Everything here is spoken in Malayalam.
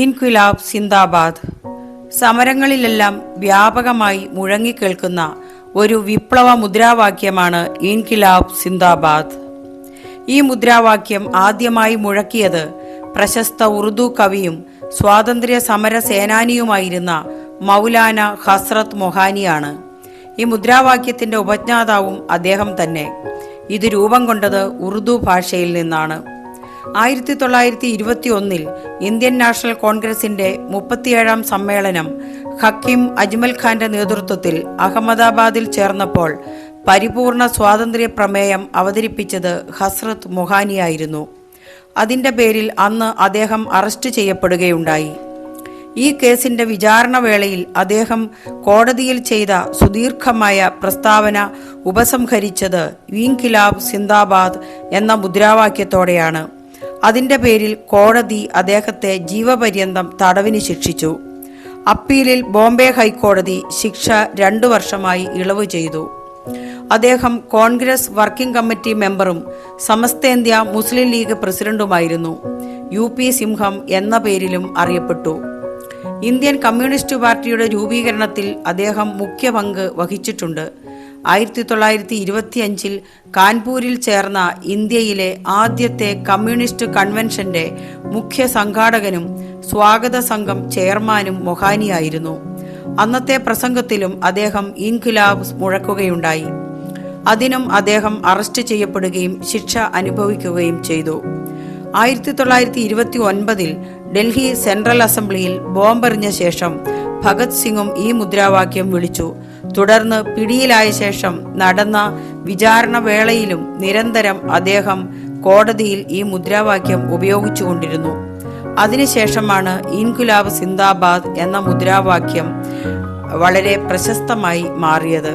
ഇൻക്വിലാബ് സിന്ദാബാദ്. സമരങ്ങളിലെല്ലാം വ്യാപകമായി മുഴങ്ങിക്കേൾക്കുന്ന ഒരു വിപ്ലവ മുദ്രാവാക്യമാണ് ഇൻക്വിലാബ് സിന്ദാബാദ്. ഈ മുദ്രാവാക്യം ആദ്യമായി മുഴക്കിയത് പ്രശസ്ത ഉറുദു കവിയും സ്വാതന്ത്ര്യ സമര സേനാനിയുമായിരുന്ന മൗലാന ഹസ്രത്ത് മൊഹാനിയാണ്. ഈ മുദ്രാവാക്യത്തിന്റെ ഉപജ്ഞാതാവും അദ്ദേഹം തന്നെ. ഇത് രൂപം കൊണ്ടത് ഉറുദു ഭാഷയിൽ നിന്നാണ്. 1921 ഇന്ത്യൻ നാഷണൽ കോൺഗ്രസിന്റെ 37ാം സമ്മേളനം ഹക്കീം അജ്മൽ ഖാന്റെ നേതൃത്വത്തിൽ അഹമ്മദാബാദിൽ ചേർന്നപ്പോൾ പരിപൂർണ സ്വാതന്ത്ര്യ പ്രമേയം അവതരിപ്പിച്ചത് ഹസ്രത്ത് മൊഹാനിയായിരുന്നു. അതിന്റെ പേരിൽ അന്ന് അദ്ദേഹം അറസ്റ്റ് ചെയ്യപ്പെടുകയുണ്ടായി. ഈ കേസിന്റെ വിചാരണ വേളയിൽ അദ്ദേഹം കോടതിയിൽ ചെയ്ത സുദീർഘമായ പ്രസ്താവന ഉപസംഹരിച്ചത് ഇൻക്വിലാബ് സിന്ദാബാദ് എന്ന മുദ്രാവാക്യത്തോടെയാണ്. അതിന്റെ പേരിൽ കോടതി അദ്ദേഹത്തെ ജീവപര്യന്തം തടവിന് ശിക്ഷിച്ചു. അപ്പീലിൽ ബോംബെ ഹൈക്കോടതി ശിക്ഷ 2 വർഷമായി ഇളവ് ചെയ്തു. അദ്ദേഹം കോൺഗ്രസ് വർക്കിംഗ് കമ്മിറ്റി മെമ്പറും സമസ്തേന്ത്യ മുസ്ലിം ലീഗ് പ്രസിഡന്റുമായിരുന്നു. UP സിംഹം എന്ന പേരിലും അറിയപ്പെട്ടു. ഇന്ത്യൻ കമ്മ്യൂണിസ്റ്റ് പാർട്ടിയുടെ രൂപീകരണത്തിൽ അദ്ദേഹം മുഖ്യ പങ്ക് വഹിച്ചിട്ടുണ്ട്. 1925 കാൺപൂരിൽ ചേർന്ന ഇന്ത്യയിലെ ആദ്യത്തെ കമ്മ്യൂണിസ്റ്റ് കൺവെൻഷന്റെ മുഖ്യ സംഘാടകനും സ്വാഗത സംഘം ചെയർമാനും മൊഹാനിയായിരുന്നു. അന്നത്തെ പ്രസംഗത്തിലും അദ്ദേഹം ഇൻക്വിലാബ് മുഴക്കുകയുണ്ടായി. അതിനും അദ്ദേഹം അറസ്റ്റ് ചെയ്യപ്പെടുകയും ശിക്ഷ അനുഭവിക്കുകയും ചെയ്തു. 1929 ഡൽഹി സെൻട്രൽ അസംബ്ലിയിൽ ബോംബെറിഞ്ഞ ശേഷം ഭഗത് സിംഗും ഈ മുദ്രാവാക്യം വിളിച്ചു. തുടർന്ന് പിടിയിലായ ശേഷം നടന്ന വിചാരണ വേളയിലും നിരന്തരം അദ്ദേഹം കോടതിയിൽ ഈ മുദ്രാവാക്യം ഉപയോഗിച്ചുകൊണ്ടിരുന്നു. അതിനുശേഷമാണ് ഇൻക്വിലാബ് സിന്ദാബാദ് എന്ന മുദ്രാവാക്യം വളരെ പ്രശസ്തമായി മാറിയത്.